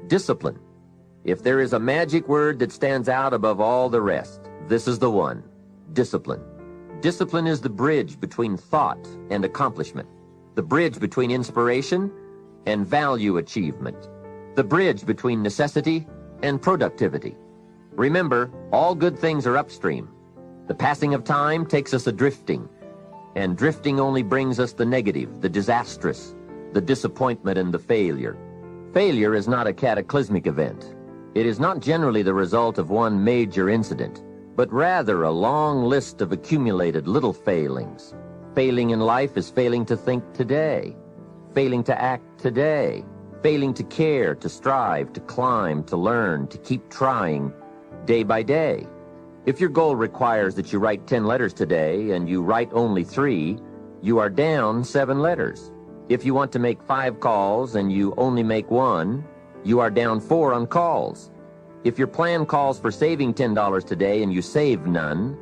Discipline. If there is a magic word that stands out above all the rest, this is the one: discipline. Discipline is the bridge between thought and accomplishment, the bridge between inspiration and value achievement, the bridge between necessity and productivity. Remember, all good things are upstream. The passing of time takes us adrifting, and drifting only brings us the negative, the disastrous, the disappointment, and the failure. Failure is not a cataclysmic event. It is not generally the result of one major incident, but rather a long list of accumulated little failings. Failing in life is failing to think today, failing to act today, failing to care, to strive, to climb, to learn, to keep trying day by day. If your goal requires that you write 10 letters today and you write only 3, you are down 7 letters. If you want to make 5 calls and you only make 1, you are down 4 on calls. If your plan calls for saving $10 today and you save none,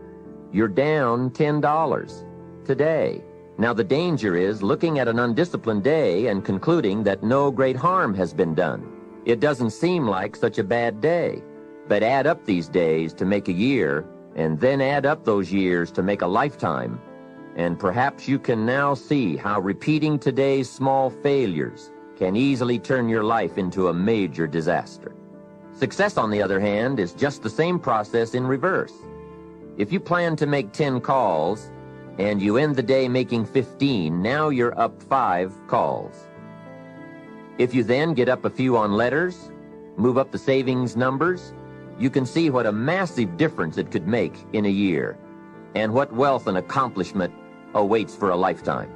you're down $10 today. Now the danger is looking at an undisciplined day and concluding that no great harm has been done. It doesn't seem like such a bad day. But add up these days to make a year, and then add up those years to make a lifetime, and perhaps you can now see how repeating today's small failures can easily turn your life into a major disaster. Success, on the other hand, is just the same process in reverse. If you plan to make 10 calls, and you end the day making 15, now you're up 5 calls. If you then get up a few on letters, move up the savings numbers, you can see what a massive difference it could make in a year, and what wealth and accomplishment awaits for a lifetime.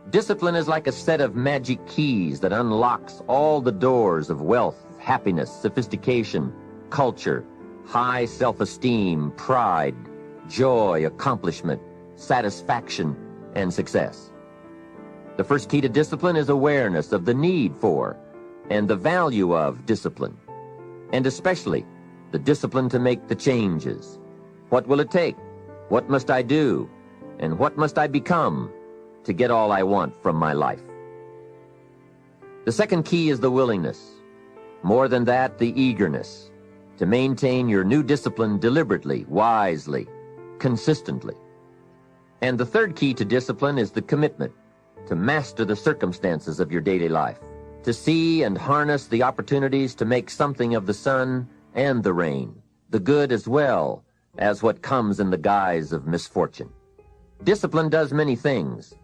Discipline is like a set of magic keys that unlocks all the doors of wealth, happiness, sophistication, culture, high self-esteem, pride, joy, accomplishment, satisfaction, and success. The first key to discipline is awareness of the need for and the value of discipline, and especially the discipline to make the changes. What will it take? What must I do? And what must I become to get all I want from my life? The second key is the willingness. More than that, the eagerness to maintain your new discipline deliberately, wisely, consistently. And the third key to discipline is the commitment to master the circumstances of your daily life, to see and harness the opportunities to make something of the sun and the rain, the good as well as what comes in the guise of misfortune. Discipline does many things,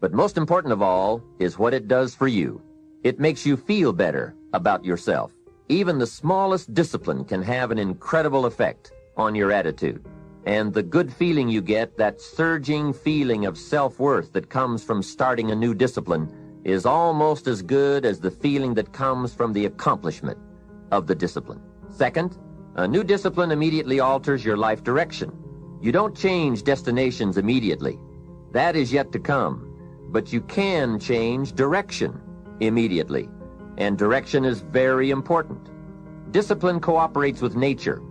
but most important of all is what it does for you. It makes you feel better about yourself. Even the smallest discipline can have an incredible effect on your attitude. And the good feeling you get, that surging feeling of self-worth that comes from starting a new discipline, is almost as good as the feeling that comes from the accomplishment of the discipline. Second, a new discipline immediately alters your life direction. You don't change destinations immediately. That is yet to come. But you can change direction immediately. And direction is very important. Discipline cooperates with nature.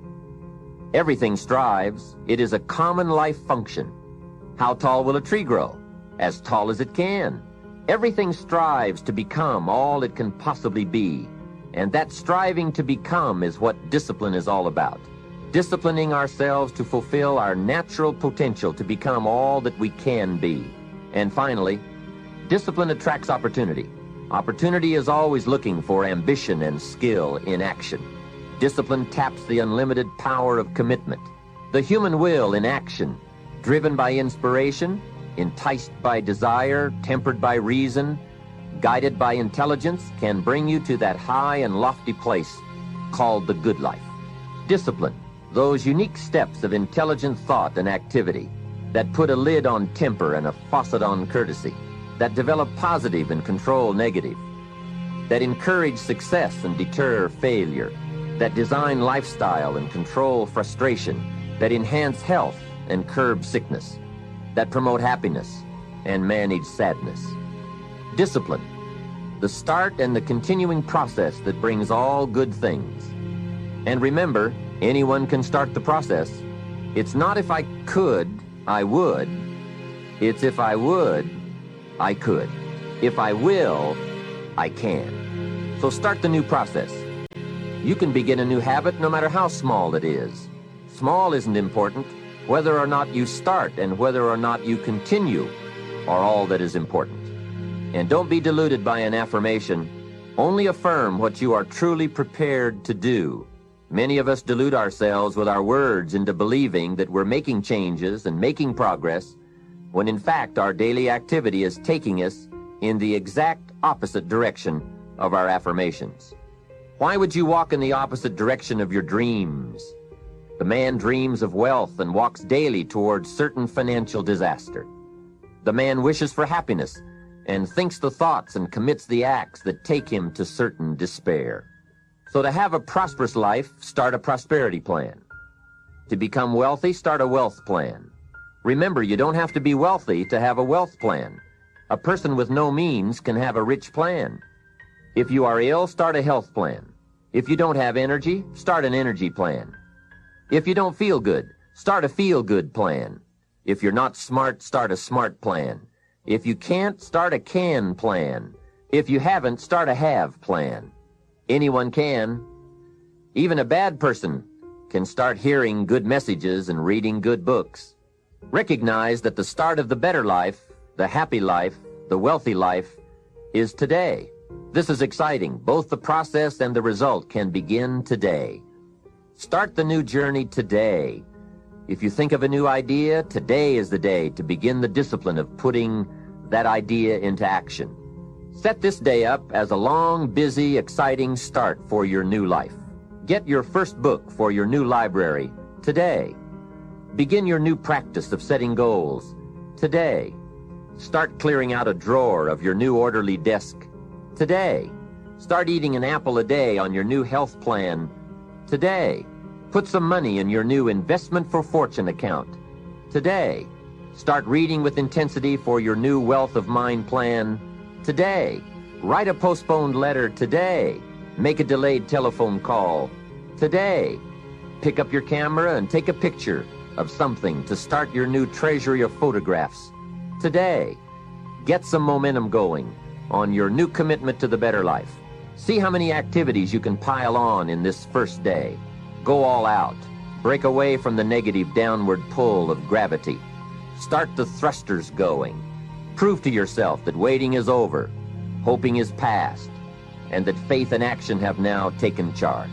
Everything strives. It is a common life function. How tall will a tree grow? As tall as it can. Everything strives to become all it can possibly be. And that striving to become is what discipline is all about. Disciplining ourselves to fulfill our natural potential to become all that we can be. And finally, discipline attracts opportunity. Opportunity is always looking for ambition and skill in action. Discipline taps the unlimited power of commitment. The human will in action, driven by inspiration, enticed by desire, tempered by reason, guided by intelligence, can bring you to that high and lofty place called the good life. Discipline, those unique steps of intelligent thought and activity that put a lid on temper and a faucet on courtesy, that develop positive and control negative, that encourage success and deter failure, that design lifestyle and control frustration, that enhance health and curb sickness, that promote happiness and manage sadness. Discipline, the start and the continuing process that brings all good things. And remember, anyone can start the process. It's not if I could, I would. It's if I would, I could. If I will, I can. So start the new process. You can begin a new habit no matter how small it is. Small isn't important. Whether or not you start and whether or not you continue are all that is important. And don't be deluded by an affirmation. Only affirm what you are truly prepared to do. Many of us delude ourselves with our words into believing that we're making changes and making progress, when in fact our daily activity is taking us in the exact opposite direction of our affirmations. Why would you walk in the opposite direction of your dreams? The man dreams of wealth and walks daily towards certain financial disaster. The man wishes for happiness and thinks the thoughts and commits the acts that take him to certain despair. So to have a prosperous life, start a prosperity plan. To become wealthy, start a wealth plan. Remember, you don't have to be wealthy to have a wealth plan. A person with no means can have a rich plan. If you are ill, start a health plan. If you don't have energy, start an energy plan. If you don't feel good, start a feel-good plan. If you're not smart, start a smart plan. If you can't, start a can plan. If you haven't, start a have plan. Anyone can. Even a bad person can start hearing good messages and reading good books. Recognize that the start of the better life, the happy life, the wealthy life, is today. This is exciting. Both the process and the result can begin today. Start the new journey today. If you think of a new idea, today is the day to begin the discipline of putting that idea into action. Set this day up as a long, busy, exciting start for your new life. Get your first book for your new library today. Begin your new practice of setting goals today. Start clearing out a drawer of your new orderly desk today. Start eating an apple a day on your new health plan today. Put some money in your new investment for fortune account today. Start reading with intensity for your new wealth of mind plan today. Write a postponed letter today. Make a delayed telephone call today. Pick up your camera and take a picture of something to start your new treasury of photographs today. Get some momentum going on your new commitment to the better life. See how many activities you can pile on in this first day. Go all out. Break away from the negative downward pull of gravity. Start the thrusters going. Prove to yourself that waiting is over, hoping is past, and that faith and action have now taken charge.